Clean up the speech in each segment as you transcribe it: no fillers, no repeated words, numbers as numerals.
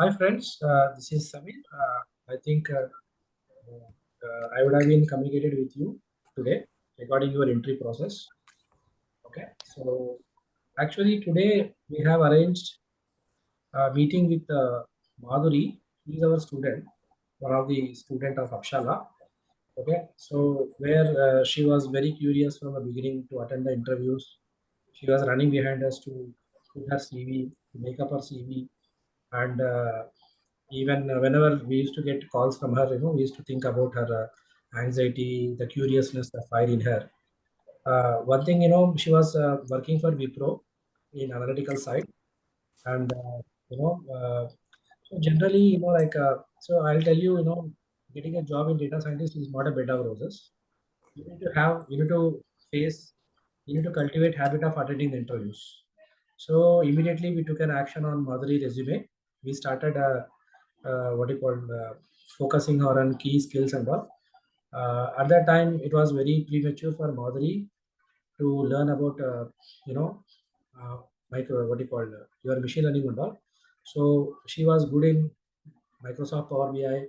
Hi friends, this is Samir. I think I would have been communicated with you today regarding your entry process. Okay, so actually today we have arranged a meeting with Madhuri. He is our student, one of the student of UPSHAALA. Okay, so where she was very curious from the beginning to attend the interviews. She was running behind us to put her CV, to make up her CV, and even whenever we used to get calls from her, we used to think about her anxiety, the curiousness, the fire in her. One thing, she was working for Wipro in analytical side, and so generally, so I'll tell you, getting a job in data scientist is not a bed of roses. You need to face, you need to cultivate habit of attending the interviews. So immediately we took an action on Madhuri resume. We started what you call focusing her on key skills and all. At that time, it was very premature for Madhuri to learn about you know uh, what you call your machine learning and all. So she was good in Microsoft Power BI.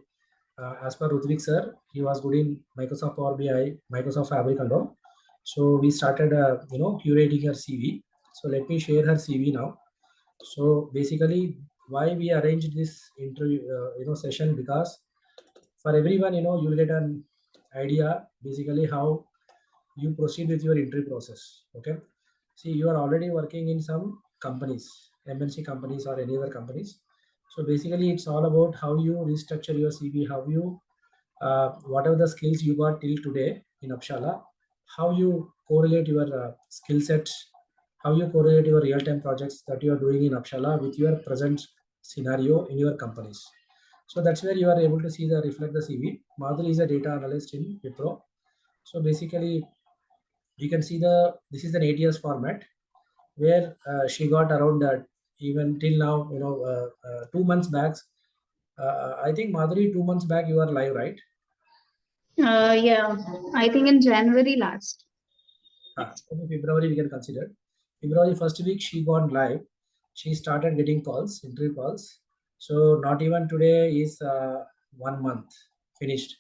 As per Rutvik sir, he was good in Microsoft Power BI, Microsoft Fabric and all. So we started, curating her CV. So let me share her CV now. So basically, why we arranged this interview, session, because for everyone, you'll get an idea basically how you proceed with your entry process. Okay, see, you are already working in some companies, MNC companies or any other companies. So basically, it's all about how you restructure your CV, how you whatever the skills you got till today in UPSHAALA, how you correlate your skill sets, how you correlate your real-time projects that you are doing in UPSHAALA with your present scenario in your companies. So that's where you are able to see the reflect the CV. Madhuri is a data analyst in Wipro. So basically, you can see this is an 8 years format where she got around even till now, 2 months back. I think Madhuri, 2 months back you are live, right? Yeah, I think in January last. Okay, February we can consider. February first week she gone live. She started getting calls, interview calls. So not even today is 1 month finished.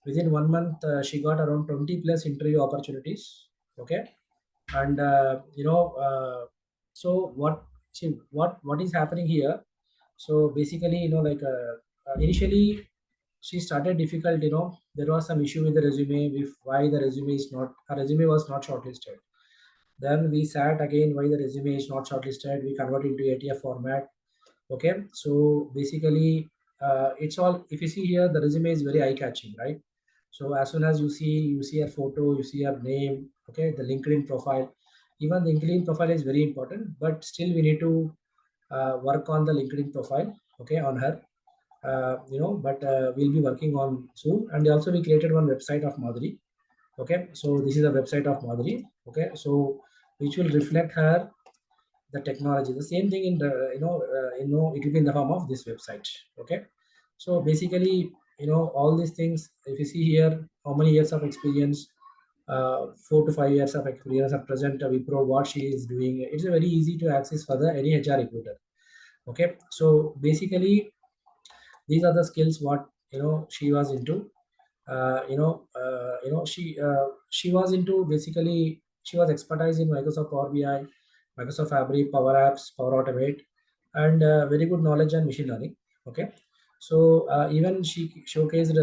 Within 1 month, she got around 20 plus interview opportunities. Okay, and so what is happening here? So basically, initially she started difficult. There was some issue with the resume, with why the resume is not her resume was not shortlisted. Then we sat again why the resume is not shortlisted. We convert into ATF format. Okay, so basically, it's all. If you see here, the resume is very eye catching, right? So as soon as you see a photo, you see her name. Okay, the LinkedIn profile. Even the LinkedIn profile is very important, but still we need to work on the LinkedIn profile. Okay, on her. But we'll be working on soon. And also we created one website of Madhuri. Okay, so this is a website of Madhuri. Okay, so which will reflect her the technology. The same thing in the it will be in the form of this website. Okay, so basically, all these things. If you see here, how many years of experience, 4 to 5 years of experience at present, Wipro, what she is doing. It's a very easy to access for the any HR recruiter. Okay, so basically these are the skills what she was into. She was into basically she was expertise in Microsoft Power BI, Microsoft Fabric, Power Apps, Power Automate, and very good knowledge on machine learning. Okay, so even she showcased,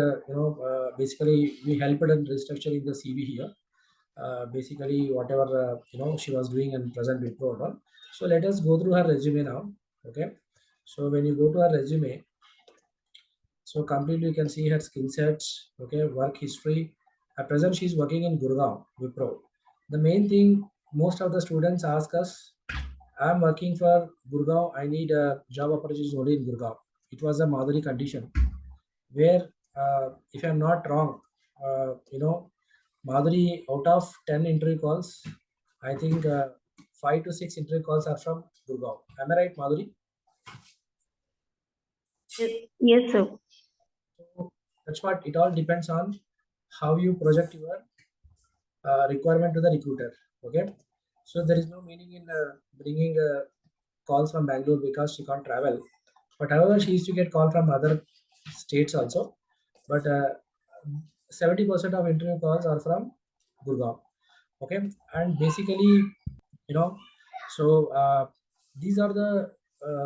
basically we helped in restructuring the CV here. Basically, whatever she was doing and present before and all. So let us go through her resume now. Okay, so when you go to her resume, so completely you can see her skill sets, okay, work history. At present, she is working in Gurgaon, Wipro. The main thing most of the students ask us, I'm working for Gurgaon, I need a job opportunities only in Gurgaon. It was a Madhuri condition where, if I'm not wrong, Madhuri, out of 10 interview calls, I think 5 to 6 interview calls are from Gurgaon. Am I right, Madhuri? Yes, sir. So that's what it all depends on how you project your requirement to the recruiter. Okay, so there is no meaning in bringing calls from Bangalore because she can't travel. But however, she used to get call from other states also. But 70% of interview calls are from Gurgaon. Okay, and basically, you know, so these are the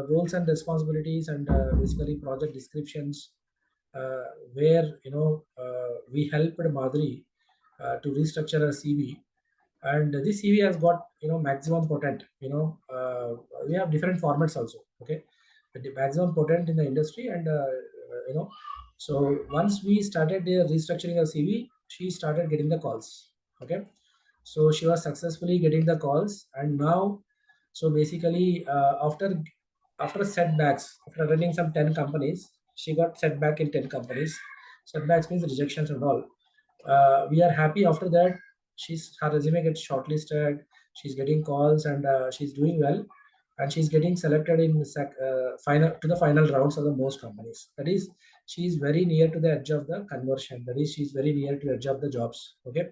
roles and responsibilities and basically project descriptions uh, where we helped Madhuri to restructure her CV, and this CV has got maximum potent. We have different formats also. Okay, the maximum potent in the industry, and so once we started restructuring her CV, she started getting the calls. Okay, so she was successfully getting the calls, and now, so basically, after setbacks, after running some 10 companies, she got setback in 10 companies. Setbacks means rejections and all. We are happy after that. Her resume gets shortlisted. She's getting calls, and she's doing well, and she's getting selected in the final rounds of the most companies. That is, she's very near to the edge of the conversion. That is, she's very near to the edge of the jobs. Okay,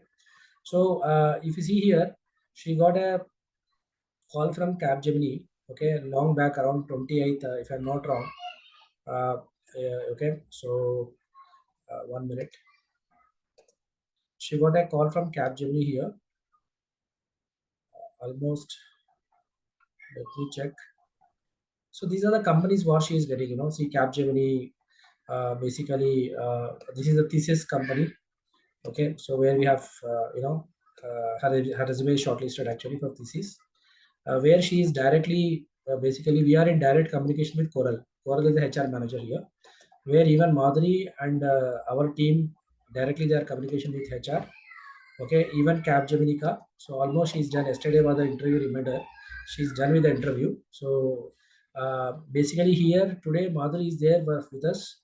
so if you see here, she got a call from Capgemini. Okay, long back around 28th, if I'm not wrong. Okay, so 1 minute. She got a call from Capgemini here. Almost. Let me check. So these are the companies what she is getting. See Capgemini. Basically, this is a thesis company. Okay, so where we have her resume is shortlisted actually for thesis. Where she is directly, basically we are in direct communication with Coral. Coral is the HR manager here, where even Madhuri and our team directly they are communication with HR. Okay, even Capgemini ka. So almost she's done. Yesterday was the interview reminder. She's done with the interview. So basically here today Madhuri is there with us.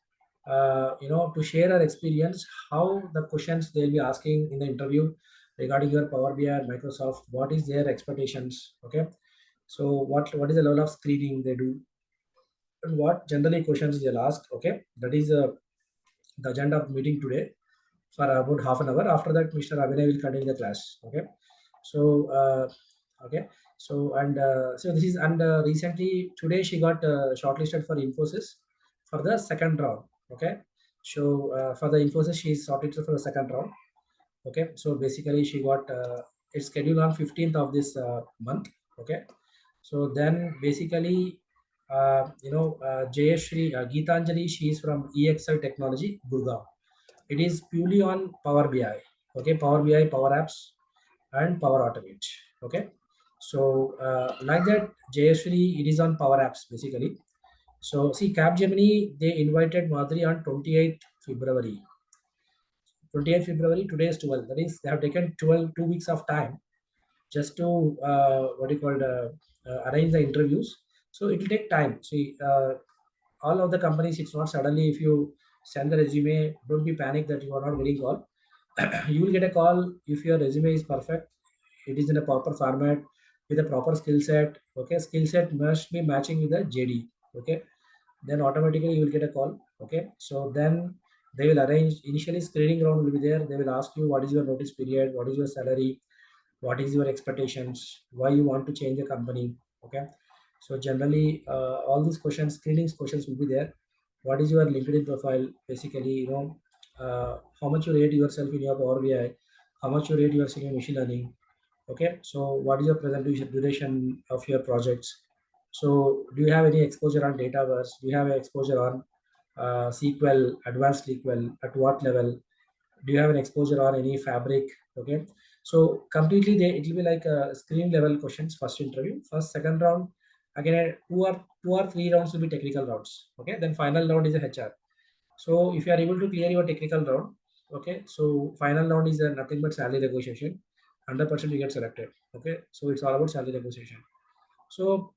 To share her experience, how the questions they'll be asking in the interview regarding your Power BI and Microsoft, what is their expectations? Okay, so what is the level of screening they do, and what generally questions they'll ask. Okay, that is the agenda of meeting today for about half an hour. After that, Mr. Abhinay will continue the class. Okay, so okay, so and so this is, and recently today she got shortlisted for Infosys for the second round. Okay, so for the Infosys she is shortlisted for the second round. Okay, so basically she got it's scheduled on 15th of this month. Okay, so then basically Jayashri Geetanjali, she is from EXL Technology, Gurgaon. It is purely on Power BI. Okay, Power BI, Power Apps, and Power Automate. Okay, so like that, Jayashri, it is on Power Apps basically. So see, Capgemini, they invited Madhuri on 28th February. 28th February, today is 12. That is, they have taken 2 weeks of time just to what do you call arrange the interviews. So it will take time. See, all of the companies, it's not suddenly if you send the resume, don't be panicked that you are not getting call. You will get a call if your resume is perfect, it is in a proper format with a proper skill set. Okay, skill set must be matching with the JD. Okay, then automatically you will get a call. Okay, so then they will arrange initially screening round will be there. They will ask you what is your notice period, what is your salary, what is your expectations, why you want to change the company. Okay, so generally all these questions, screening questions will be there. What is your LinkedIn profile, basically, how much you rate yourself in your Power BI, how much you rate yourself in machine learning. Okay, so what is your presentation duration of your projects? So do you have any exposure on Dataverse? Do you have exposure on SQL, advanced SQL? At what level? Do you have an exposure on any Fabric? Okay, so completely it will be like a screen level questions. First interview, first second round, again two or three rounds will be technical rounds. Okay, then final round is a HR. So if you are able to clear your technical round, okay, so final round is nothing but salary negotiation. 100% you get selected. Okay, so it's all about salary negotiation. So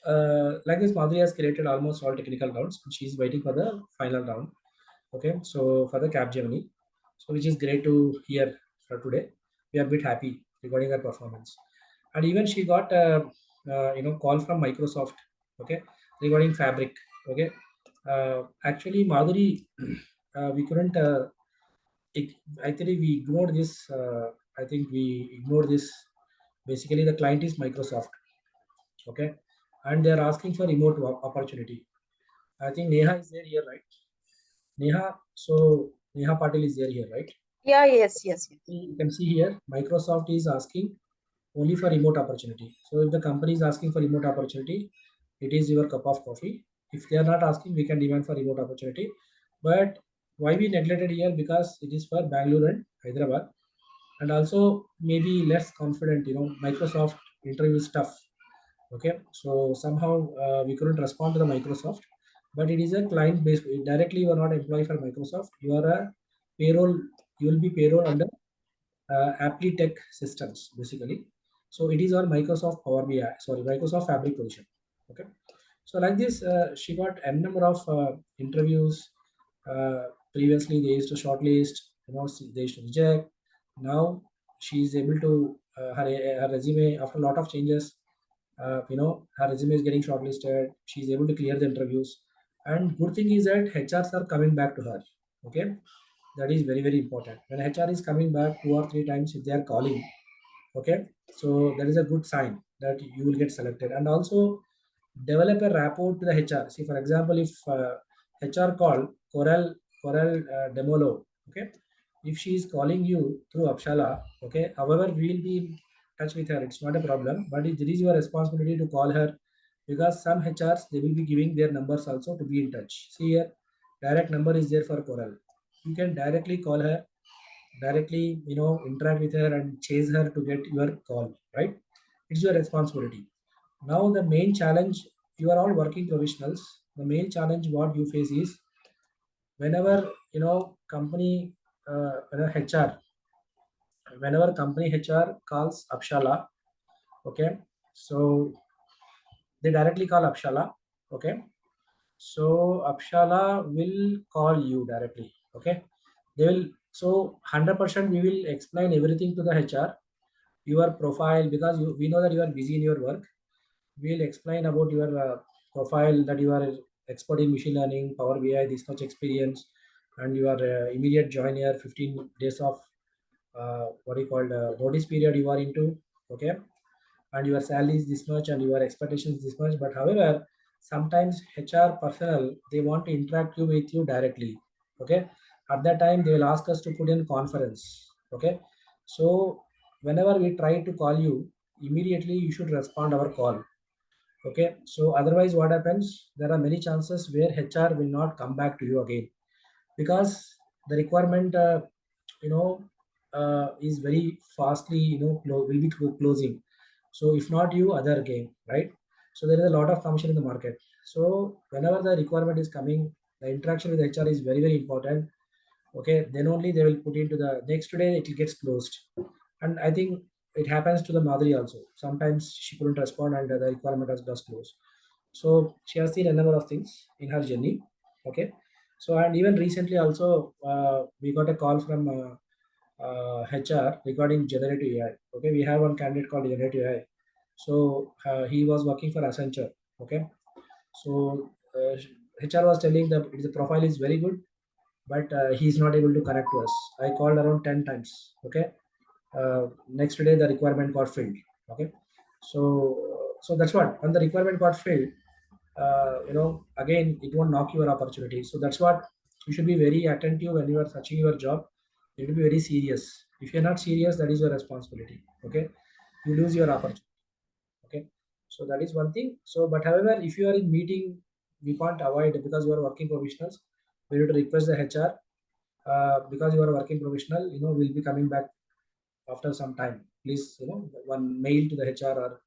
like this, Madhuri has created almost all technical rounds. She's waiting for the final round. Okay, so for the Capgemini, so which is great to hear for today. We are a bit happy regarding her performance, and even she got call from Microsoft. Okay, regarding Fabric. Okay, actually Madhuri, we couldn't. Actually, we ignored this. I think we ignored this. Basically, the client is Microsoft. Okay, and they are asking for remote opportunity. I think Neha is there here, right? Neha, so Neha Patil is there here, right? Yeah, yes, yes, yes. You can see here, Microsoft is asking only for remote opportunity. So if the company is asking for remote opportunity, it is your cup of coffee. If they are not asking, we can demand for remote opportunity. But why we neglected here? Because it is for Bangalore and Hyderabad, and also maybe less confident. Microsoft interview stuff. Okay, so somehow we couldn't respond to the Microsoft, but it is a client based. Directly, you are not employee for Microsoft. You are a payroll. You will be payroll under Tech systems basically. So it is on Microsoft Power BI, sorry, Microsoft Fabric position. Okay, so like this, she got n number of interviews. Previously, they used to shortlist, they used to reject. Now she is able to her resume after a lot of changes. Her resume is getting shortlisted. She is able to clear the interviews, and good thing is that HRs are coming back to her. Okay, that is very very important. When HR is coming back 2 or 3 times, if they are calling, okay, so that is a good sign that you will get selected. And also develop a rapport to the HR. See, for example, if HR call Coral Demolo, okay, if she is calling you through Upshala, okay, however, we will be in touch with her. It's not a problem, but it is your responsibility to call her, because some HRs they will be giving their numbers also to be in touch. See here, direct number is there for Coral. You can directly call her, directly interact with her and chase her to get your call, right? It's your responsibility. Now the main challenge, you are all working professionals. The main challenge what you face is whenever company HR, whenever company HR calls Upshala, okay, so they directly call Upshala, okay, so Upshala will call you directly, okay, they will. So 100% we will explain everything to the HR, your profile, because we know that you are busy in your work. We'll explain about your profile, that you are expert in machine learning, Power BI, this much experience, and you are immediate joiner, 15 days of what you called notice period you are into, okay, and your salary is this much and your expectations this much. But however, sometimes HR personnel they want to interact you with you directly, okay. At that time, they will ask us to put in conference, okay. So whenever we try to call you, immediately you should respond our call. Okay, so otherwise, what happens? There are many chances where HR will not come back to you again, because the requirement, is very fastly, will be closing. So if not you, other game, right? So there is a lot of competition in the market. So whenever the requirement is coming, the interaction with HR is very very important. Okay, then only they will put into the next day it gets closed. And I think it happens to the Madhuri also. Sometimes she couldn't respond and the requirement has just closed. So she has seen a number of things in her journey. Okay, so and even recently also we got a call from HR regarding generative AI. Okay, we have one candidate called generative AI. So he was working for Accenture. Okay, so HR was telling that the profile is very good, but he's not able to connect to us. I called around 10 times. Okay, next day the requirement got filled. Okay, so that's what, when the requirement got filled, again it won't knock your opportunity. So that's what you should be very attentive when you are searching your job. You need to be very serious. If you're not serious, that is your responsibility. Okay, you lose your opportunity. Okay, so that is one thing. So but however, if you are in meeting, we can't avoid, because you are working professionals, we need to request the HR, because you are a working professional, we'll be coming back after some time. Please, one mail to the HR, or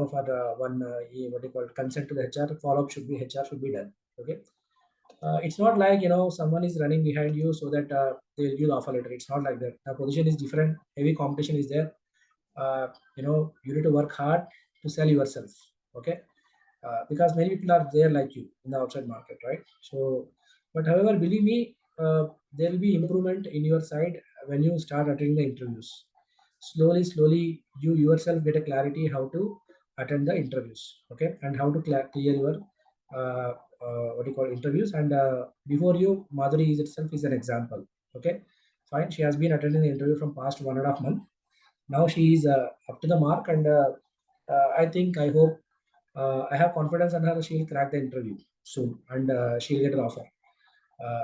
for one what do you call it, consent to the HR. Follow up should be, HR should be done. Okay, it's not like someone is running behind you so that they'll give the offer letter. It's not like that. The position is different. Heavy competition is there. You need to work hard to sell yourself. Okay, because many people are there like you in the outside market, right? So, but however, believe me, there will be improvement in your side when you start attending the interviews. Slowly, slowly, you yourself get a clarity how to attend the interviews, okay, and how to clear your what do you call interviews. And before you, Madhuri is itself is an example. Okay, fine. She has been attending the interview from past 1.5 month. Now she is up to the mark, and I think, I hope I have confidence in her. She'll crack the interview soon, and she'll get an offer.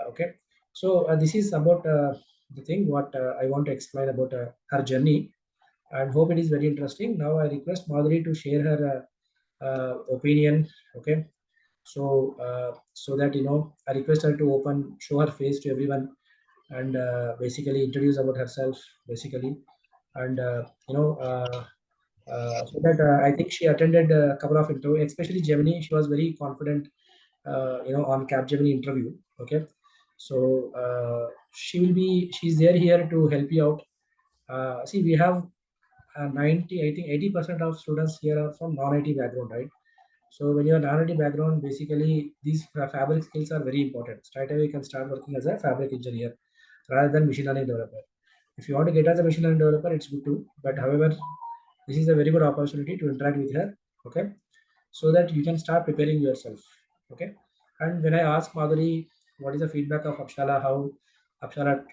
Okay, so this is about the thing what I want to explain about her journey, and hope it is very interesting. Now I request Madhuri to share her opinion. Okay, so that I request her to show her face to everyone, and basically introduce about herself, basically, and so that I think she attended a couple of interviews, especially Gemini. She was very confident, on Capgemini interview. Okay, so she's there here to help you out. See, we have 90, I think 80% of students here are from non-IT background, right? So when you're non-IT background, basically these fabric skills are very important. Straight away you can start working as a fabric engineer rather than machine learning developer. If you want to get as a machine learning developer, it's good too. But however, this is a very good opportunity to interact with her. Okay, so that you can start preparing yourself. Okay, and when I ask Madhuri what is the feedback of Upshala, how Upshala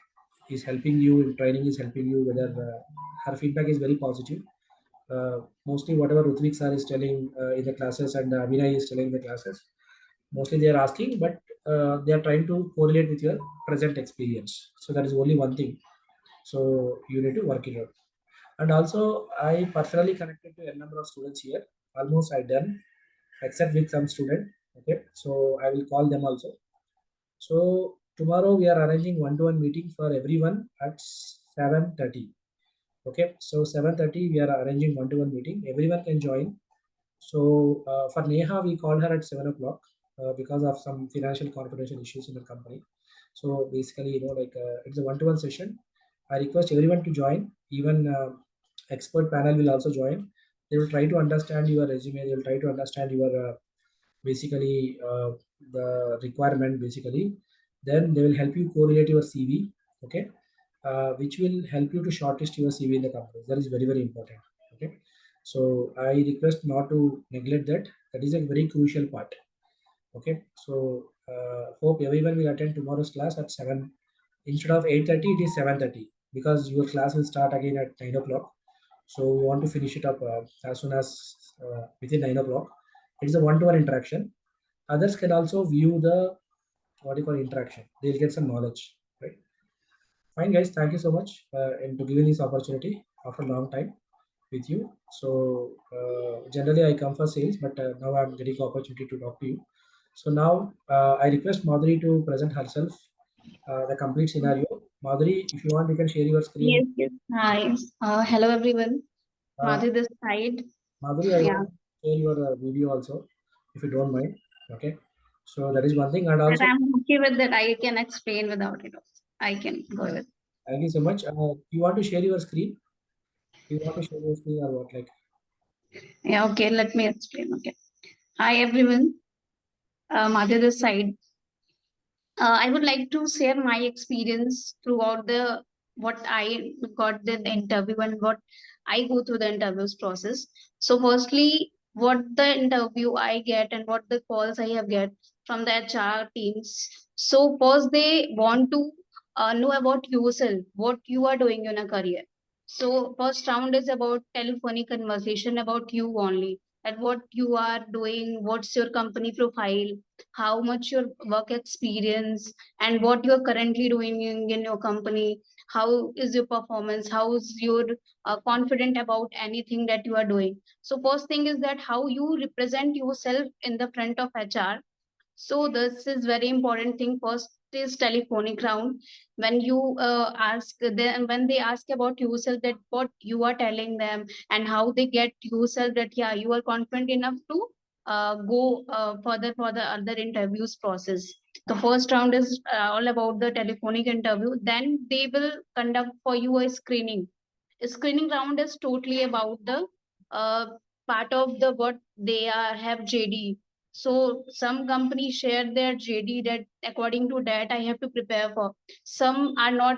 is helping you in training, is helping you, whether her feedback is very positive. Mostly whatever Rutvik sir is telling in the classes, and Vinay is telling in the classes, mostly they are asking, but they are trying to correlate with your present experience. So that is only one thing. So you need to work it out. And also, I personally connected to a number of students here. Almost I done, except with some student. Okay, so I will call them also. So tomorrow we are arranging one-to-one meeting for everyone at 7:30. Okay, so 7:30 we are arranging one-to-one meeting. Everyone can join. So for Neha, we called her at 7 o'clock because of some financial confidential issues in the company. So basically, it's a one-to-one session. I request everyone to join. Even expert panel will also join. They will try to understand your resume. They will try to understand your basically the requirement. Basically, then they will help you correlate your CV. Okay, which will help you to shortlist your CV in the company. That is very very important. Okay, so I request not to neglect that. That is a very crucial part. Okay, so hope everyone will attend tomorrow's class at 7. Instead of 8:30, it is 7:30 because your class will start again at 9 o'clock. So we want to finish it up as soon as within 9 o'clock. It's a one-to-one interaction. Others can also view the what you call interaction. They'll get some knowledge, right? Fine, guys. Thank you so much and to giving this opportunity after a long time with you. So generally I come for sales, but now I'm getting the opportunity to talk to you. So now I request Madhuri to present herself, the complete scenario. Madhuri, if you want, you can share your screen. Yes, yes. Hi. Hello, everyone. Uh, Madhu this side. Madhuri, I Yeah. want to share your video also, if you don't mind. Okay. So that is one thing, and But also I'm okay with that. I can explain without it also. I can go with. thank you so much. You want to share your screen? You want to share your screen or what? Like, Yeah, okay. Let me explain. Okay. Hi, everyone. Madhu this side. I would like to share my experience throughout the what I got the interview and what I go through the interviews process. So firstly, what the interview I get and what the calls I have get from the HR teams. So first they want to know about yourself, what you are doing in a career. So first round is about telephonic conversation about you only, and what you are doing, what's your company profile, how much your work experience, and what you're currently doing in your company, how is your performance, how is your confident about anything that you are doing. So first thing is that how you represent yourself in the front of HR. So this is very important thing. First is telephonic round. When you ask them, when they ask about yourself, that what you are telling them and how they get yourself that yeah you are confident enough to go further for the other interviews process. The first round is all about the telephonic interview. Then they will conduct for you a screening. A screening round is totally about the uh, part of the what they are have JD. So some companies share their JD that according to that I have to prepare for. Some are not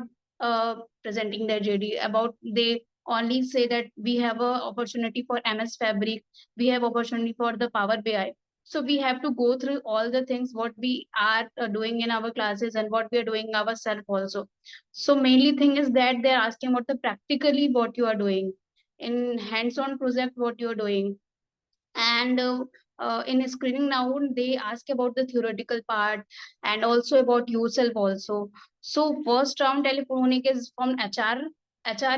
presenting their JD about they only say that we have a opportunity for MS Fabric, we have opportunity for the Power BI. So we have to go through all the things what we are doing in our classes and what we are doing ourselves also. So mainly thing is that they're asking about the practically what you are doing in hands-on project what you're doing. And in a screening round they ask about the theoretical part and also about yourself also. So first round telephonic is from HR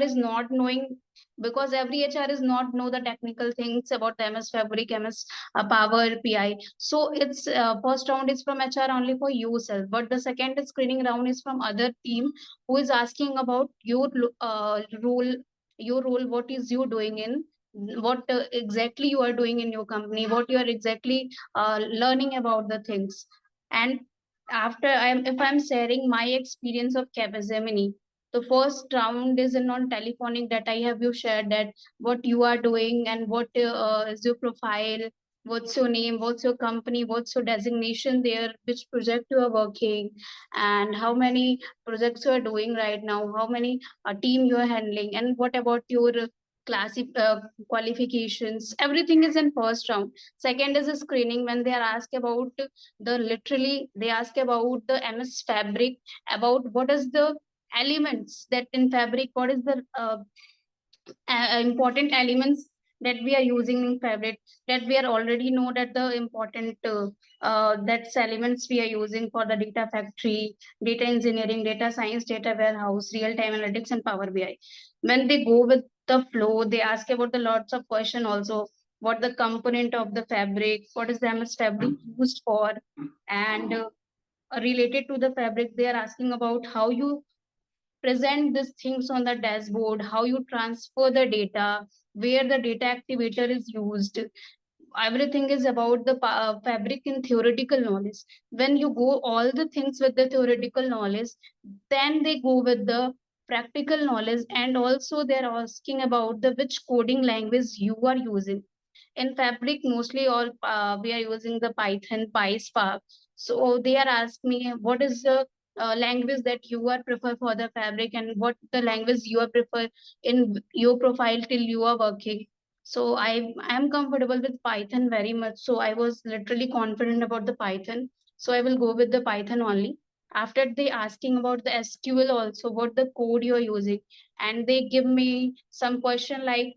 is not knowing, because every HR is not know the technical things about the MS Fabric, MS Power PI. So it's first round is from HR only for yourself, but the second screening round is from other team who is asking about role, your role, what is you doing in, what exactly you are doing in your company, what you are exactly learning about the things. And after if I'm sharing my experience of Capgemini, the first round is a non-telephonic that I have you shared that what you are doing and what is your profile, what's your name, what's your company, what's your designation there, which project you are working, and how many projects you are doing right now, how many team you are handling, and what about your qualifications. Everything is in first round. Second is a screening when they are asked about the literally they ask about the MS Fabric, about what is the elements that in Fabric, what is the important elements that we are using in Fabric, that we are already know that the important that's elements we are using for the data factory, data engineering, data science, data warehouse, real time analytics, and Power BI. When they go with the flow, they ask about the lots of question also, what the component of the Fabric, what is the MS Fabric used for, and related to the Fabric they are asking about how you present these things on the dashboard, how you transfer the data, where the data activator is used. Everything is about the Fabric in theoretical knowledge. When you go all the things with the theoretical knowledge, then they go with the practical knowledge, and also they're asking about the which coding language you are using. In Fabric, mostly all we are using the Python, PySpark. So they are asking me what is the language that you are prefer for the Fabric, and what the language you are prefer in your profile till you are working. So I am comfortable with Python very much. So I was literally confident about the Python. So I will go with the Python only. After they asking about the SQL also, what the code you are using, and they give me some question like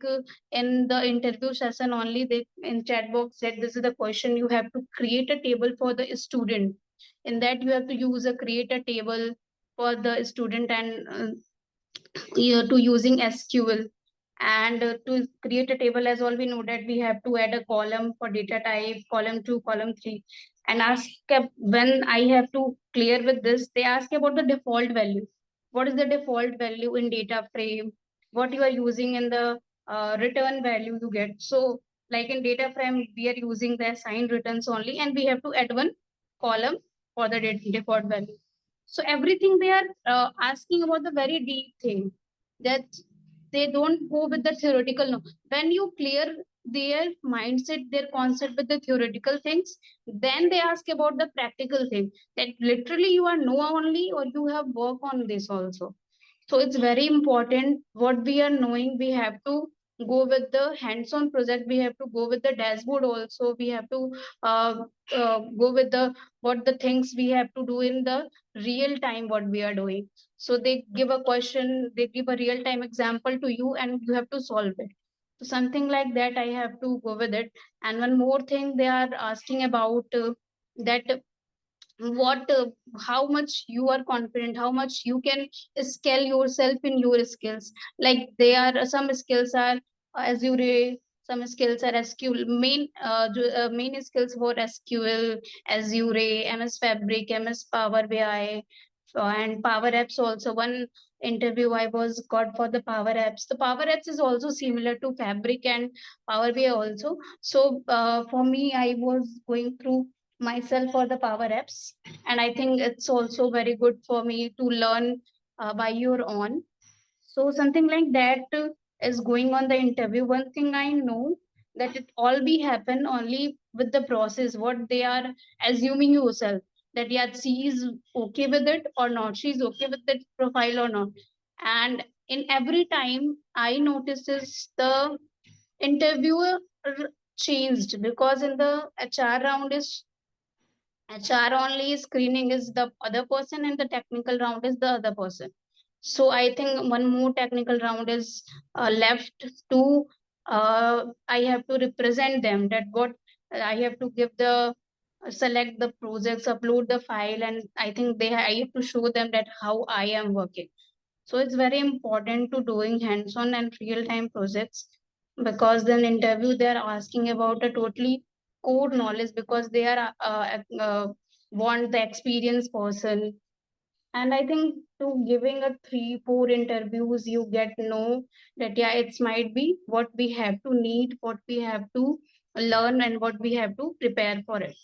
in the interview session only, they in chat box said this is the question, you have to create a table for the student. In that you have to use a create a table for the student, and to using SQL, and to create a table, as all we know that we have to add a column for data type, column 2, column 3, and when I have to clear with this, they ask about the default value. What is the default value in data frame, what you are using in the return value you get. So like in data frame we are using the assigned returns only, and we have to add one column for the default value. So everything they are asking about the very deep thing, that they don't go with the theoretical. No, when you clear their mindset, their concept with the theoretical things, then they ask about the practical thing, that literally you are know only or you have work on this also. So it's very important what we are knowing, we have to go with the hands-on project, we have to go with the dashboard also, we have to go with the what the things we have to do in the real time what we are doing. So they give a question, they give a real time example to you, and you have to solve it. So something like that I have to go with it. And one more thing they are asking about, that what how much you are confident, how much you can scale yourself in your skills. Like there are some skills are Azure, some skills are SQL, main skills for SQL, Azure, MS Fabric, MS Power BI, and Power Apps also. One interview I was got for the Power Apps. The Power Apps is also similar to Fabric and Power BI also. So for me, I was going through myself for the Power Apps, and I think it's also very good for me to learn by your own. So something like that is going on the interview. One thing I know, that it all be happen only with the process, what they are assuming yourself, that yeah, she is okay with it or not, she's okay with that profile or not. And in every time I notices the interviewer changed, because in the HR round is HR only, screening is the other person, and the technical round is the other person. So I think one more technical round is left to I have to represent them, that what I have to give the select the projects, upload the file, and I think I have to show them that how I am working. So it's very important to doing hands-on and real-time projects, because then interview they are asking about a totally core knowledge, because they are want the experienced person. And I think to giving a 3 4 interviews you get know that yeah, it's might be what we have to need, what we have to learn, and what we have to prepare for it.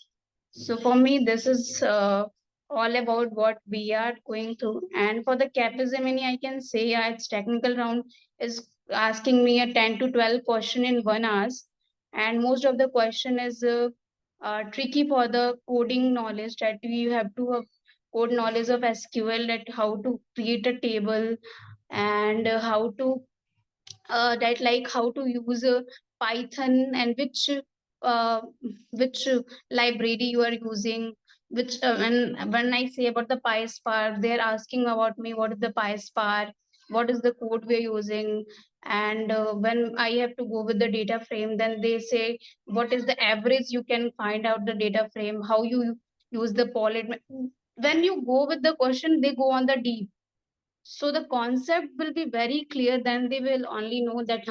So for me, this is all about what we are going through. And for the Capgemini, I can say its technical round is asking me a 10 to 12 question in 1 hours, and most of the question is tricky for the coding knowledge, that you have to have code knowledge of SQL, that how to create a table, and how to that like how to use Python, and uh, which library you are using, which when I say about the PySpark, they're asking about me what is the PySpark, what is the code we're using. And when I have to go with the data frame, then they say what is the average you can find out the data frame, how you use the polit. When you go with the question, they go on the deep, so the concept will be very clear, then they will only know that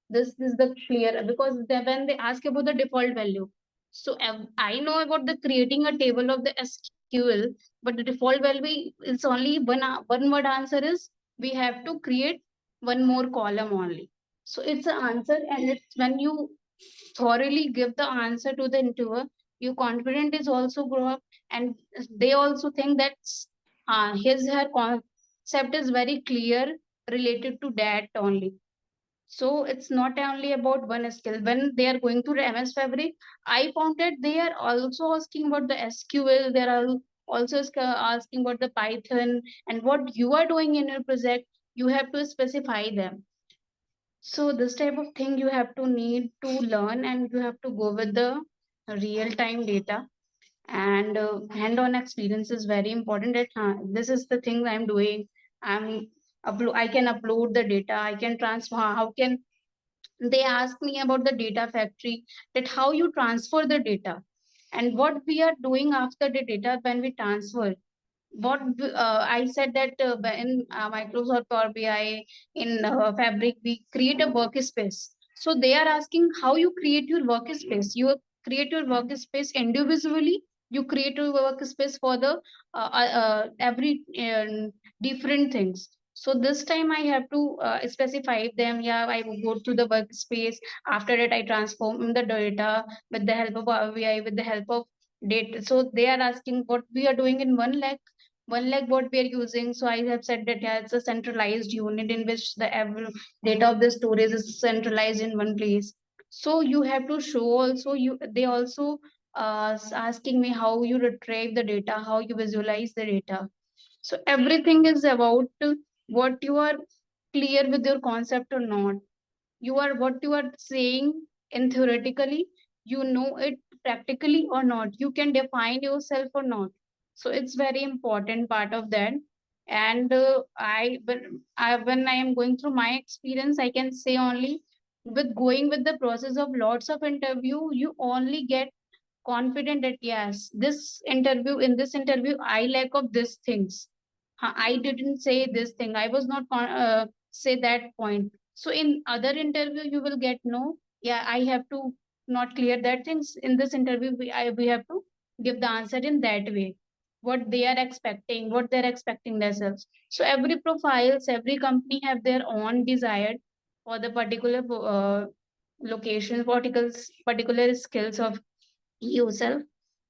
this is the clear, because when they ask about the default value, so I know about the creating a table of the SQL, but the default value is only one word answer is we have to create one more column only. So it's an answer, and it's when you thoroughly give the answer to the interviewer, your confidence is also grow up, and they also think that his her concept is very clear related to that only. So it's not only about one skill. When they are going to the MS Fabric, I found that they are also asking about the SQL. They are also asking about the Python, and what you are doing in your project. You have to specify them. So this type of thing you have to need to learn, and you have to go with the real time data, and hand on experience is very important, that this is the thing I'm doing. I can upload the data, I can transfer. How can they ask me about the data factory, that how you transfer the data, and what we are doing after the data when we transfer. I said that in Microsoft Power BI, in Fabric, we create a workspace. So they are asking how you create your workspace. You create your workspace individually. You create your workspace for the every different things. So this time I have to specify them. Yeah, I will go to the workspace. After that, I transform the data with the help of Power BI, with the help of data. So they are asking what we are doing in 1 lakh what we are using. So I have said that yeah, it's a centralized unit in which the every data of the storage is centralized in one place. So you have to show also. They also asking me how you retrieve the data, how you visualize the data. So everything is about what you are clear with your concept or not. You are what you are saying in theoretically, you know it practically or not, you can define yourself or not. So it's very important part of that. And when I am going through my experience, I can say only with going with the process of lots of interview, you only get confident that yes, this interview I lack of these things. I didn't say this thing, I was not say that point. So in other interview you will get no, yeah, I have to not clear that things. In this interview we have to give the answer in that way, what they are expecting, what they're expecting themselves. So every profiles, every company have their own desired for the particular location, particular skills of yourself.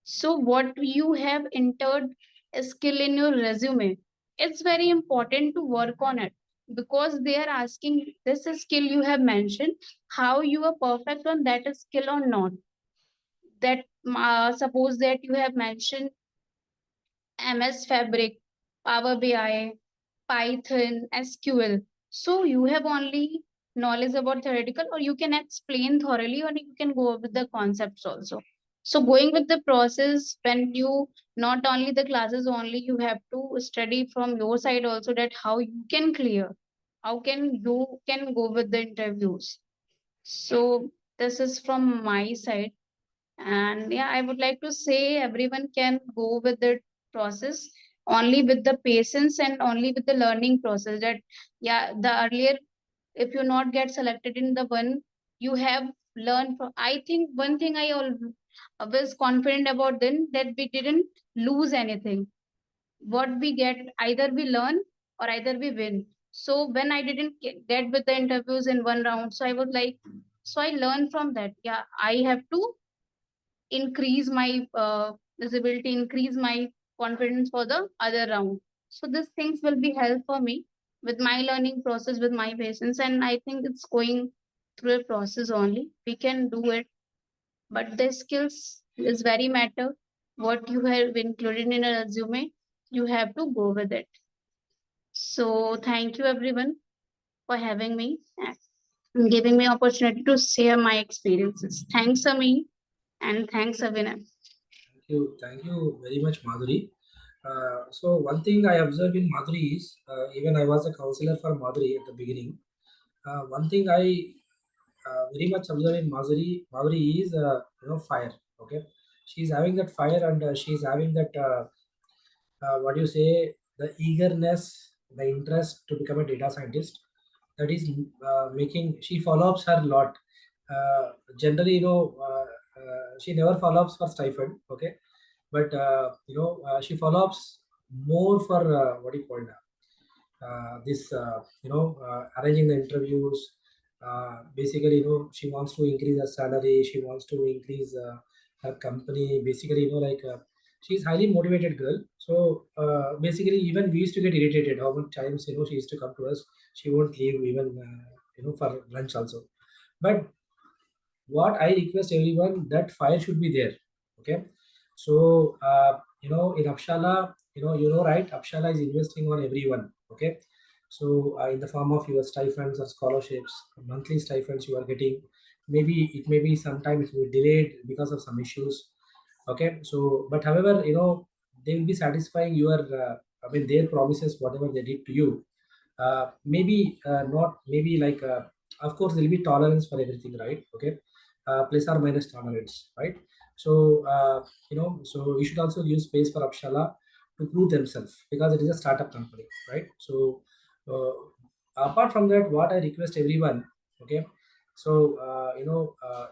So what you have entered a skill in your resume, it's very important to work on it, because they are asking this skill you have mentioned, how you are perfect on that skill or not. That suppose that you have mentioned MS Fabric, Power BI, Python, SQL. So you have only knowledge about theoretical, or you can explain thoroughly, or you can go with the concepts also. So going with the process, when you not only the classes only, you have to study from your side also, that how you can clear, how can you can go with the interviews. So this is from my side. And yeah, I would like to say everyone can go with the process only with the patience and only with the learning process. That yeah, the earlier if you not get selected in the one you have learned from. I think one thing I was confident about then that we didn't lose anything. What we get, either we learn or either we win. So when I didn't get with the interviews in one round, so I was like, so I learned from that. Yeah, I have to increase my visibility, increase my confidence for the other round. So these things will be help for me with my learning process, with my patience, and I think it's going through a process only. We can do it, but the skills is very matter. What you have included in a resume, you have to go with it. So thank you everyone for having me and giving me opportunity to share my experiences. Thanks, Ami, and thanks, Avina. Thank you very much, Madhuri. So one thing I observed in Madhuri is, even I was a counselor for Madhuri at the beginning. One thing I very much observed in Madhuri is, fire. Okay, she's having that fire, and she's having that, what do you say, the eagerness, the interest to become a data scientist. That is making she follow-ups her lot. Generally, she never follow-ups for stipend. Okay, but she follow-ups more for, what do you call it, this arranging the interviews. Basically, she wants to increase her salary, she wants to increase her company. Basically, she's highly motivated girl. So basically, even we used to get irritated how many times she used to come to us. She won't leave even for lunch also. But what I request everyone, that fire should be there. Okay. So in UPSHAALA, right, UPSHAALA is investing on everyone. Okay. So in the form of your stipends or scholarships, monthly stipends you are getting. Maybe it may be sometimes it will be delayed because of some issues. Okay. So but however, they will be satisfying your their promises, whatever they did to you. Maybe not, maybe like, of course there will be tolerance for everything, right? Okay. Plus or minus tolerance, right? So so you should also give space for UPSHAALA to prove themselves, because it is a startup company, right? So uh, apart from that, what I request everyone, okay, so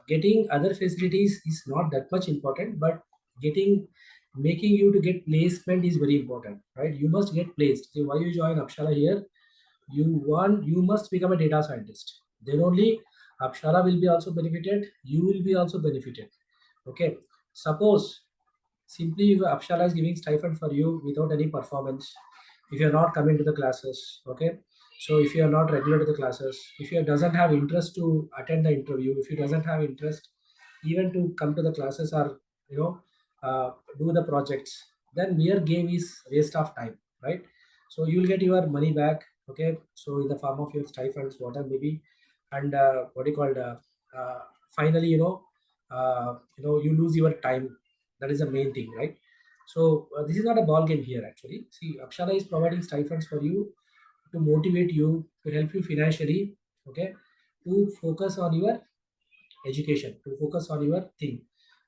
getting other facilities is not that much important, but getting making you to get placement is very important, right? You must get placed. See, why you join UPSHAALA here, you must become a data scientist. Then only UPSHAALA will be also benefited, you will be also benefited. Okay. Suppose simply if UPSHAALA is giving stipend for you without any performance, if you're not coming to the classes. Okay. So if you are not regular to the classes, if you doesn't have interest to attend the interview, if you doesn't have interest even to come to the classes, or you know do the projects, then mere game is waste of time, right? So you'll get your money back. Okay. So in the form of your stipends, whatever maybe. And what do you call, uh, finally, you lose your time. That is the main thing, right? So this is not a ball game here actually. See, UPSHAALA is providing stipends for you to motivate you, to help you financially. Okay. To focus on your education, to focus on your thing.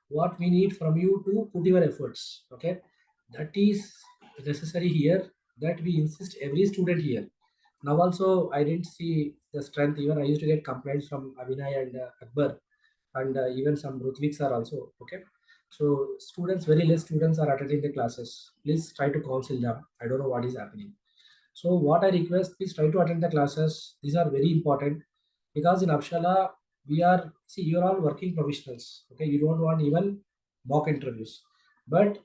What we need from you to put your efforts. Okay. That is necessary here, that we insist every student here. Now also I didn't see the strength. Even I used to get complaints from Avinay and Akbar, and even some Rutviks are also. Okay. So students, very less students are attending the classes. Please try to counsel them. I don't know what is happening. So what I request, please try to attend the classes. These are very important, because in UPSHAALA, we are, see, you're all working professionals. Okay. You don't want even mock interviews. But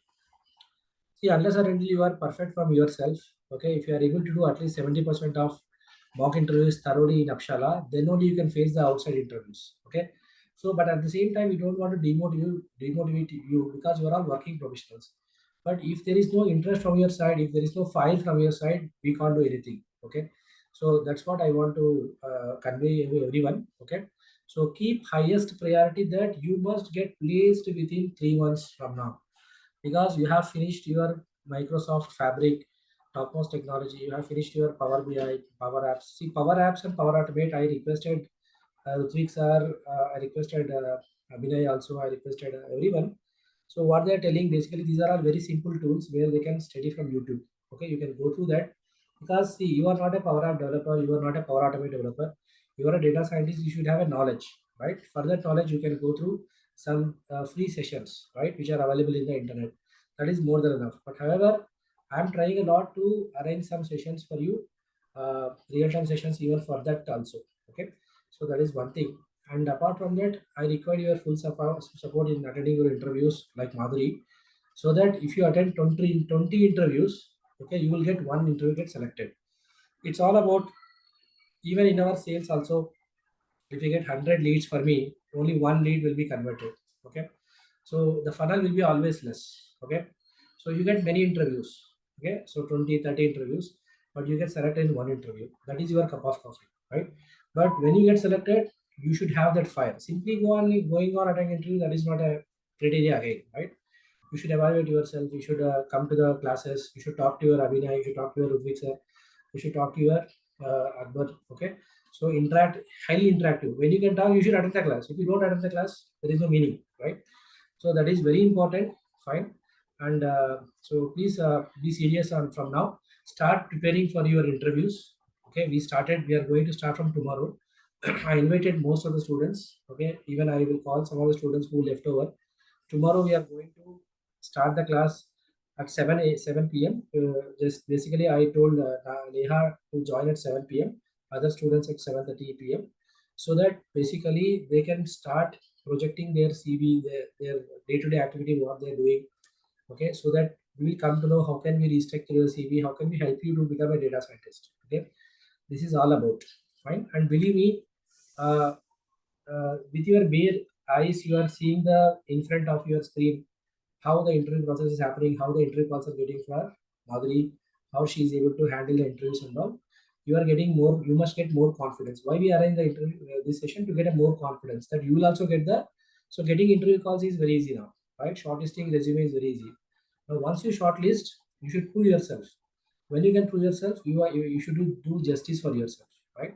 see, unless or until you are perfect from yourself, okay, if you are able to do at least 70% of mock interviews thoroughly in UPSHAALA, then only you can face the outside interviews. Okay. So, but at the same time, we don't want to demotivate you, because you are all working professionals. But if there is no interest from your side, if there is no file from your side, we can't do anything. Okay. So that's what I want to convey to everyone. Okay. So keep highest priority that you must get placed within 3 months from now, because you have finished your Microsoft Fabric, topmost technology. You have finished your Power BI, Power Apps. See, Power Apps and Power Automate, I requested Ritwik sir, I requested Abhinay also, I requested everyone. So what they are telling, basically these are all very simple tools where they can study from YouTube. Okay, you can go through that, because see, you are not a Power App developer, you are not a Power Automate developer, you are a data scientist. You should have a knowledge, right? For that knowledge, you can go through some free sessions, right, which are available in the internet. That is more than enough. But however, I'm trying a lot to arrange some sessions for you, real-time sessions even for that also. Okay, so that is one thing. And apart from that, I require your full support in attending your interviews like Madhuri, so that if you attend 20 interviews, okay, you will get one interview get selected. It's all about, even in our sales also, if you get 100 leads for me, only one lead will be converted. Okay, so the funnel will be always less. Okay, so you get many interviews. Okay, so 20, 30 interviews, but you get selected in one interview. That is your cup of coffee, right? But when you get selected, you should have that fire. Simply going on attending interview, that is not a criteria again, right? You should evaluate yourself. You should come to the classes. You should talk to your Abhinay. You should talk to your Udvik sir. You should talk to your Akbar. Okay, so interact, highly interactive. When you can talk, you should attend the class. If you don't attend the class, there is no meaning, right? So that is very important. Fine. And so please be serious on from now. Start preparing for your interviews. Okay, we are going to start from tomorrow. I invited most of the students. Okay, even I will call some of the students who left over. Tomorrow we are going to start the class at 7 p.m. Just basically, I told Neha to join at 7 p.m. Other students at 7:30 p.m. so that basically they can start projecting their CV, their day-to-day activity, what they're doing. Okay, so that we will come to know how can we restructure your CV, how can we help you to become a data scientist. Okay, this is all about. Fine, and believe me, uh, with your bare eyes, you are seeing the in front of your screen how the interview process is happening, how the interview calls are getting for Madhuri, how she is able to handle the interviews and all. You are getting more. You must get more confidence. Why we arrange the interview this session, to get a more confidence that you will also get the. So getting interview calls is very easy now, right? Shortlisting resume is very easy. Now once you shortlist, you should prove yourself. When you can prove yourself, you should do justice for yourself, right?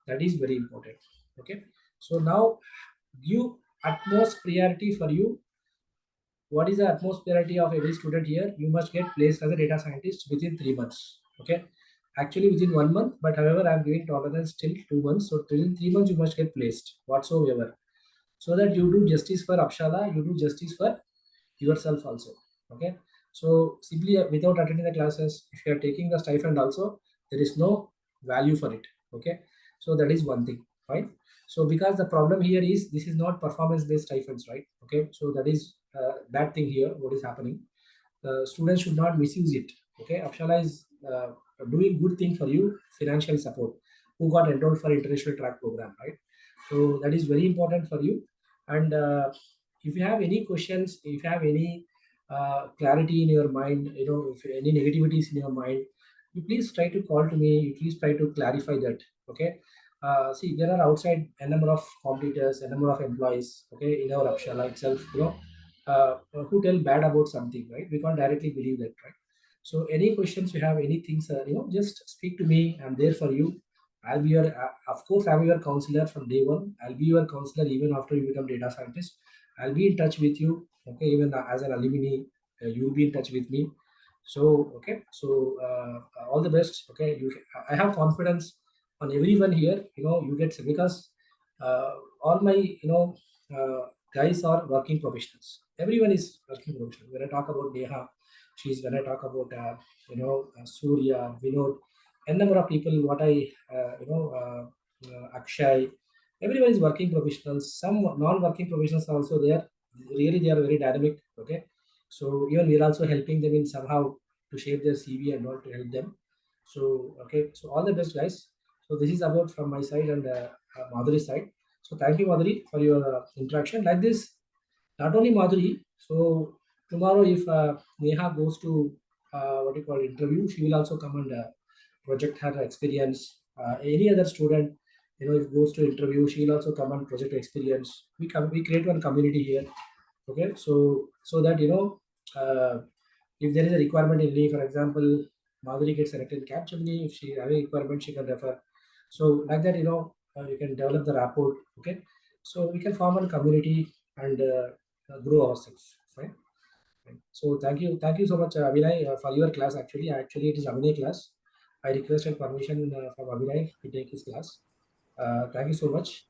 That is very important. Okay, so now give utmost priority for you. What is the utmost priority of every student here? You must get placed as a data scientist within 3 months. Okay, actually within 1 month, but however I'm giving tolerance till 2 months. So till 3 months you must get placed whatsoever, so that you do justice for UPSHAALA, you do justice for yourself also. Okay, so simply without attending the classes, if you are taking the stipend also, there is no value for it. Okay, so that is one thing. Fine. So because the problem here is this is not performance based stipends, right? Okay, so that is bad thing here. What is happening, students should not misuse it. Okay, UPSHAALA is doing good thing for you, financial support, who got enrolled for international track program, right? So that is very important for you. And if you have any questions, if you have any clarity in your mind, if any negativities in your mind, you please try to call to me. You please try to clarify that. Okay, see, there are outside a number of competitors, a number of employees, okay, in our UPSHAALA itself, who tell bad about something, right? We can't directly believe that, right? So any questions you have, any things, just speak to me. I'm there for you. I'll be your, of course, I'm your counselor from day one. I'll be your counselor even after you become data scientist. I'll be in touch with you. Okay, even as an alumni, you'll be in touch with me. So okay, so all the best. Okay, I have confidence on everyone here. You get, because uh, all my guys are working professionals. Everyone is working professional. When I talk about Neha, when I talk about Surya, Vinod, a number of people. What I Akshay, everyone is working professionals. Some non-working professionals are also there. Really, they are very dynamic. Okay, so even we are also helping them in somehow to shape their CV and all to help them. So okay, so all the best, guys. So this is about from my side and Madhuri's side. So thank you, Madhuri, for your interaction. Like this, not only Madhuri. So tomorrow, if Neha goes to what you call interview, she will also come and project her experience. Any other student, if goes to interview, she will also come and project experience. We create one community here. Okay, so that if there is a requirement in any, for example, Madhuri gets selected in Capgemini, if she have a requirement, she can refer. So like that, you can develop the rapport. Okay, so we can form a community. and grow ourselves. Right? So thank you so much, Abhinay, for your class. Actually, it is Abhinay class. I requested permission from Abhinay to take his class. Thank you so much.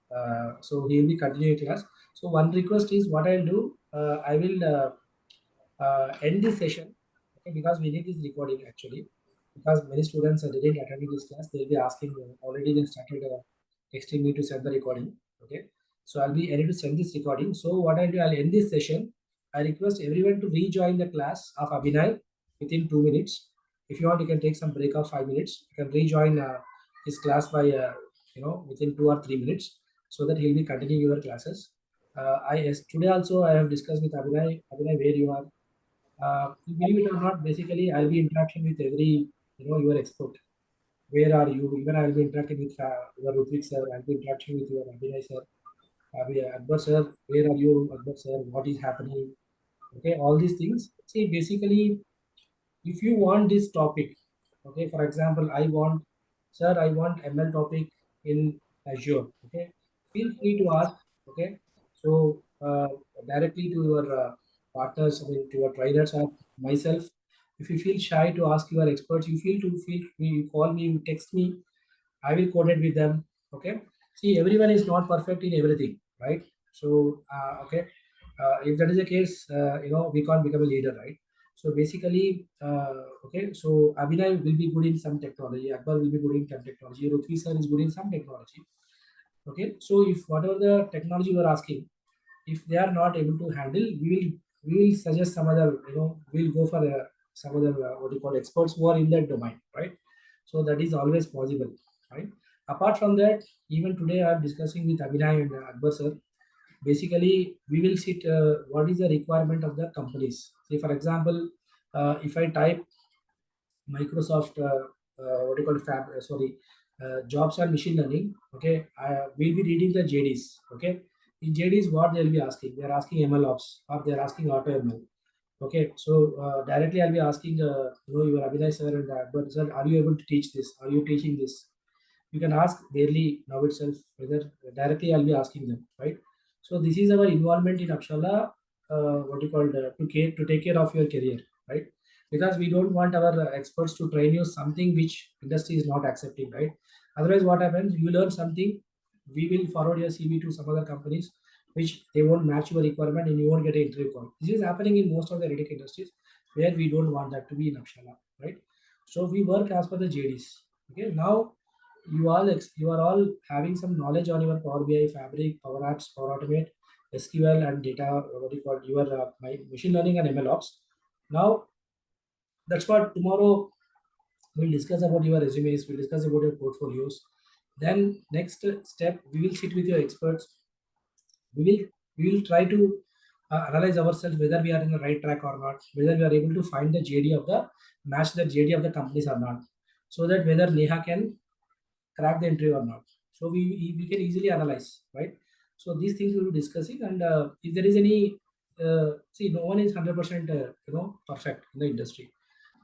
So he will be continuing class. So one request is what I'll do. I will end this session, okay, because we need this recording actually, because many students didn't attend this class. They'll be asking already. They started texting me to send the recording. Okay, so I'll be ready to send this recording. So what I'll do, I'll end this session. I request everyone to rejoin the class of Abhinay within 2 minutes. If you want, you can take some break of 5 minutes. You can rejoin his class by within 2 or 3 minutes, so that he'll be continuing your classes. Today also I have discussed with Abhinay. Abhinay, where you are? Believe it or not, basically I'll be interacting with every your expert. Where are you? Even I'll be interacting with your Rutvik sir. I'll be interacting with your Abhinay sir. Akbar sir, where are you, Akbar sir? What is happening? Okay, all these things. See, basically, if you want this topic, okay, for example, sir, I want ML topic in Azure. Okay, feel free to ask. Okay, so directly to your partners, I mean to your trainers or myself. If you feel shy to ask your experts, feel free, you call me, you text me. I will coordinate with them. Okay. See, everyone is not perfect in everything, right? So, okay. If that is the case, we can't become a leader, right? So basically, okay. So Abhinay will be good in some technology. Akbar will be good in some technology. Ruthvi sir is good in some technology. Okay. So if whatever the technology you are asking, if they are not able to handle, we will suggest some other, we'll go for some other what you call experts who are in that domain, right? So that is always possible, right? Apart from that, even today I am discussing with Abhinay and Akbar sir. Basically we will see what is the requirement of the companies. Say for example, if I type Microsoft, what do you call it, jobs and machine learning. Okay, I will be reading the JDs. Okay, in JDs, what they'll be asking? They're asking ML ops or they're asking auto ML. Okay, so directly I'll be asking, your Abhinay sir and Akbar sir, are you able to teach this? Are you teaching this? You can ask barely now itself, whether directly I'll be asking them, right? So this is our involvement in UPSHAALA, what you call to take care of your career, right? Because we don't want our experts to train you something which industry is not accepting, right? Otherwise what happens, you learn something, we will forward your CV to some other companies which they won't match your requirement and you won't get an interview call. This is happening in most of the edtech industries, where we don't want that to be in UPSHAALA, right? So we work as per the JDs. Okay, now you are all having some knowledge on your Power BI, Fabric, Power Apps, Power Automate, SQL, and data. What do you call your machine learning and ML ops? Now that's what tomorrow we'll discuss about your resumes. We'll discuss about your portfolios. Then next step, we will sit with your experts. We will try to analyze ourselves whether we are in the right track or not. Whether we are able to find the JD of the match the JD of the companies or not. So that whether Neha can crack the interview or not. So we can easily analyze, right? So these things we'll be discussing, and if there is any, see, no one is 100% perfect in the industry.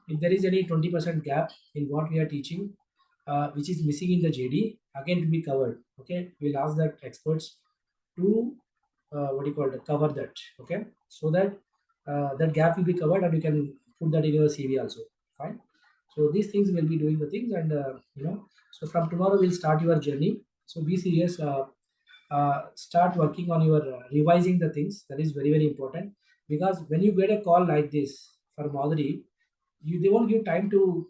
If there is any 20% gap in what we are teaching, which is missing in the JD, again to be covered. Okay, we'll ask that experts to what do you call it, cover that. Okay, so that that gap will be covered, and you can put that in your CV also. Fine. So these things will be doing the things, and so from tomorrow we'll start your journey. So be serious. Start working on your revising the things. That is very very important, because when you get a call like this for Madhuri, they won't give time to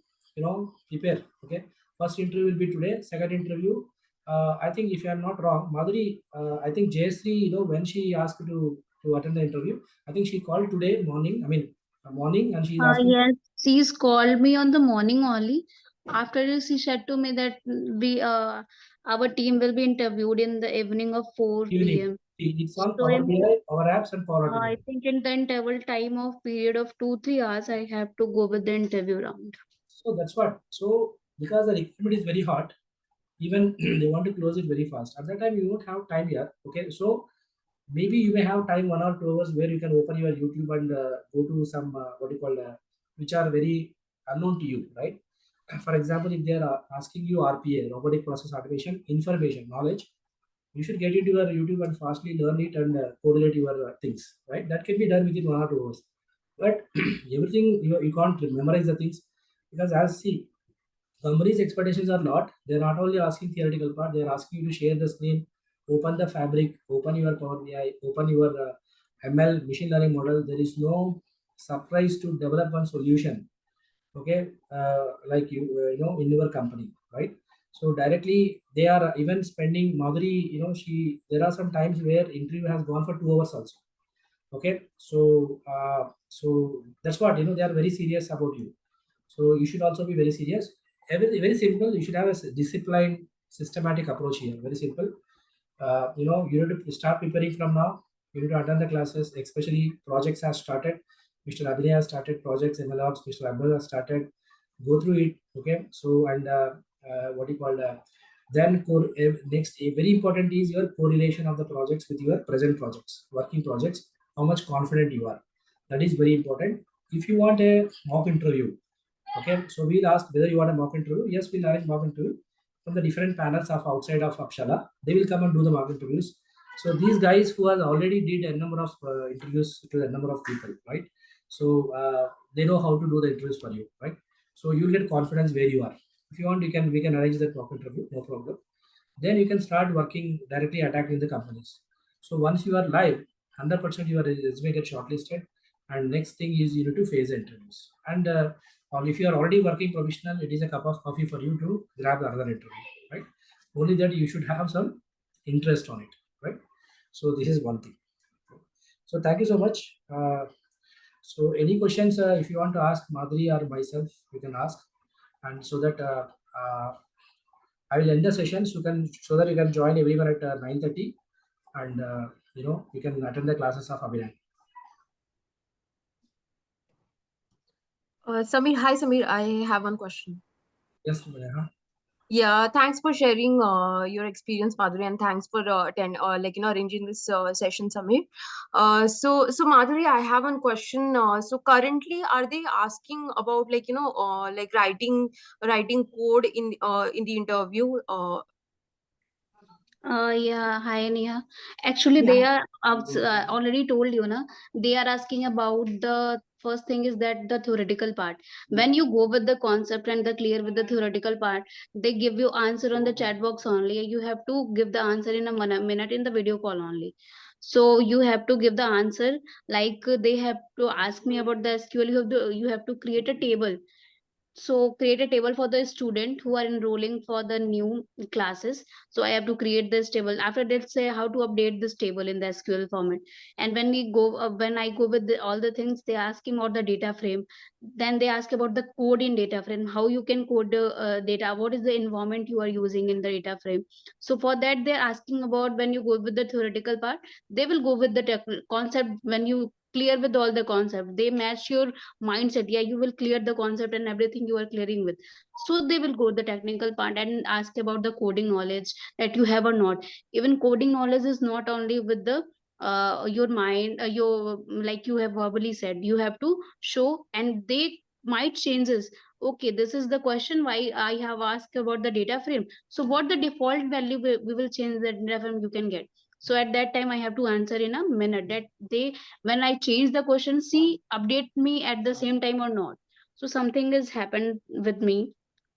prepare. Okay, first interview will be today. Second interview, I think if I am not wrong, Madhuri, I think Jayasri, when she asked to attend the interview, I think she called today morning. I mean morning, and she's asking Yes, she's called me on the morning only. After this, she said to me that our team will be interviewed in the evening of 4 evening. p.m. It's on So Power in BI, Power Apps, and Power I Automate. think in the interval time of period of 2-3 hours, I have to go with the interview round. So that's what. So because the requirement is very hot, even they want to close it very fast. At that time, you won't have time here. Okay, so maybe you may have time 1 or 2 hours where you can open your YouTube and go to some what you call which are very unknown to you, right? For example, if they are asking you RPA, robotic process automation, information knowledge, you should get into your YouTube and fastly learn it and correlate your things, right? That can be done within 1 or 2 hours. But everything you can't memorize the things, because as see, companies' expectations are not. They're not only asking theoretical part. They're asking you to share the screen, open the Fabric, open your Power BI, open your ML machine learning model. There is no surprise to develop one solution. Okay, like in your company, right? So directly they are even spending Madhuri. She. There are some times where interview has gone for 2 hours also. Okay, so that's what they are very serious about you. So you should also be very serious. Very simple. You should have a disciplined, systematic approach here. Very simple. You need to start preparing from now. You need to attend the classes, especially projects have started. Mr. Abhinay has started projects, MLOps, Mr. Abdul has started. Go through it. Okay. So, and what do you call then next, very important is your correlation of the projects with your present projects, working projects, how much confident you are. That is very important. If you want a mock interview, okay, so we'll ask whether you want a mock interview. Yes, we'll arrange mock interview from the different panels of outside of UPSHAALA. They will come and do the mock interviews. So these guys who has already did a number of interviews to a number of people, right? So they know how to do the interviews for you, right? So you'll get confidence where you are. If you want, we can arrange that mock interview, no problem. Then you can start working directly attacking the companies. So once you are live, 100% your resume get shortlisted, and next thing is you need to face the interviews. And or if you are already working professional, it is a cup of coffee for you to grab the other interview, right? Only that you should have some interest on it, right? So this is one thing. So thank you so much. So any questions if you want to ask Madhuri or myself, you can ask, and so that I will end the session so that you can join everyone at 9:30, and you can attend the classes of Abhinay. Samir, hi Samir, I have one question. Yes, Neha. Yeah, thanks for sharing your experience, Madhuri, and thanks for arranging this session, Samir. So Madhuri, I have one question. So currently, are they asking about like writing code in the interview? Yeah, hi Neha. Actually, they Yeah. are already told you, na. They are asking about the first thing is that the theoretical part. When you go with the concept and the clear with the theoretical part, they give you answer on the chat box only. You have to give the answer in a minute in the video call only. So you have to give the answer like they have to ask me about the SQL. You have to create a table, so create a table for the student who are enrolling for the new classes. So I have to create this table. After that, say how to update this table in the SQL format. And when I go with all the things, they ask him about the data frame. Then they ask about the code in data frame, how you can code the data, what is the environment you are using in the data frame. So for that, they're asking about when you go with the theoretical part, they will go with the concept. When you clear with all the concept, they match your mindset. Yeah, you will clear the concept and everything you are clearing with. So they will go the technical part and ask about the coding knowledge that you have or not. Even coding knowledge is not only with the your mind, your, like you have verbally said, you have to show, and they might changes. Okay, this is the question why I have asked about the data frame. So what the default value we will change the data frame you can get. So at that time I have to answer in a minute that they, when I change the question, see, update me at the same time or not. So something has happened with me.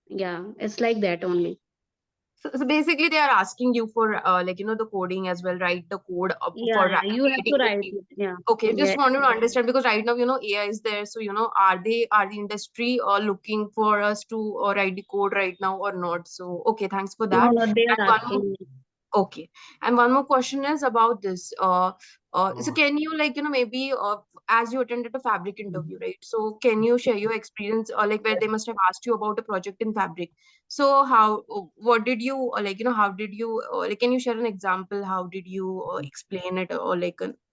Yeah, it's like that only. So basically, they are asking you for the coding as well, write the code Yeah, for yeah, you have to creating the write table. it. Yeah, Okay, yeah. just wanted to understand because right now, AI is there. So, are the industry looking for us to write the code right now or not? So, okay, thanks for No, that. no, they And are one more, asking. okay, and one more question is about this. So can you maybe as you attended a Fabric interview, right? So can you share your experience like where they must have asked you about a project in Fabric? So how, what did you how did you like? Can you share an example? How did you explain it or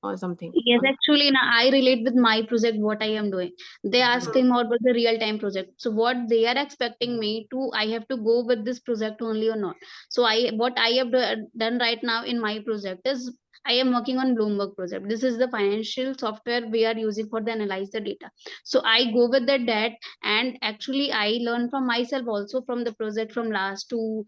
or something? Yes, actually, now I relate with my project what I am doing. They ask him about the real time project. So what they are expecting me to, I have to go with this project only or not. So I, what I have done right now in my project is I am working on Bloomberg project. This is the financial software we are using for the analyze the data. So I go with that, and actually I learn from myself also from the project from last 2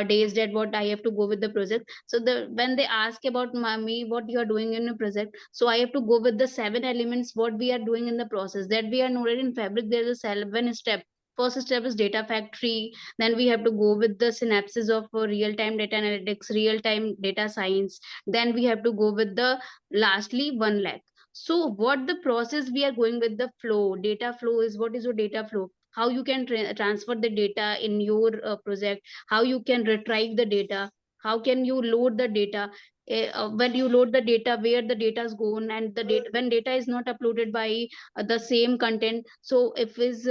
days, that what I have to go with the project. So when they ask about me what you are doing in a project, so I have to go with the 7 elements what we are doing in the process, that we are noted in Fabric. There is a 7 step. First step is data factory, then we have to go with the synapses of real time data analytics, real time data science, then we have to go with the lastly 1 lakh. So what the process we are going with the flow, data flow is, what is your data flow, how you can transfer the data in your project, how you can retrieve the data, how can you load the data, when you load the data, where the data is gone, and the data when data is not uploaded by the same content, so if is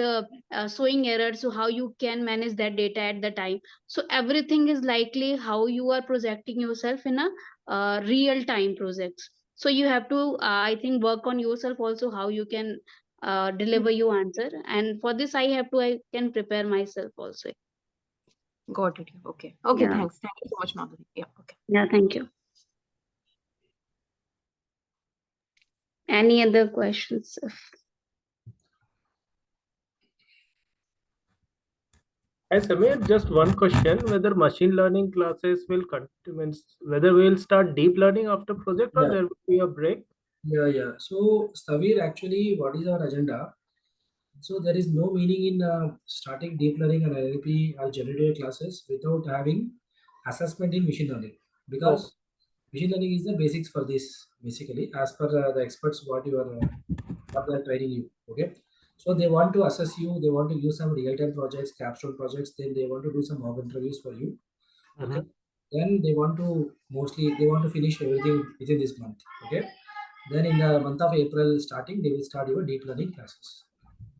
showing error, so how you can manage that data at the time. So everything is likely how you are projecting yourself in a real time projects. So you have to I think work on yourself also, how you can deliver your answer, and for this I can prepare myself also. Got it. Okay. Okay. Yeah. Thanks. Thank you so much, Madhuri. Yeah. Okay. Yeah, thank you. Any other questions? Hi Samir, just one question: whether machine learning classes will continue, whether we will start deep learning after project or Yeah, there will be a break? yeah. So, Stavir, actually, what is our agenda? So there is no meaning in starting deep learning and NLP or generative classes without having assessment in machine learning, Okay. because machine learning is the basics for this basically, as per the experts what you are what they are training you. Okay, so they want to assess you, they want to use some real time projects, capstone projects, then they want to do some mock interviews for you. Okay, then they want to mostly they want to finish everything within this month. Okay, then in the month of April starting, they will start your deep learning classes.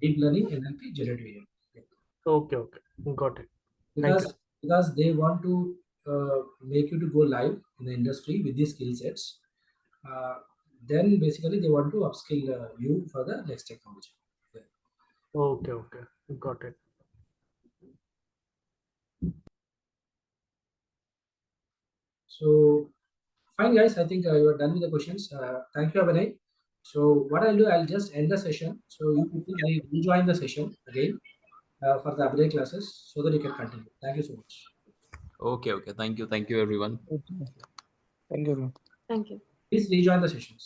Deep learning, NLP, generative AI. Yeah. Okay, got it. Thank you. Because they want to make you to go live in the industry with these skill sets. Uh, then basically they want to upskill you for the next technology. Yeah. Okay, got it. So fine, guys. I think you are done with the questions. Thank you, Abhinay. So what I'll do, I'll just end the session. So you people rejoin the session again for the Abhinay classes so that you can continue. Thank you so much. Okay. Thank you, everyone. Okay. Thank you. Thank you. Please rejoin the sessions.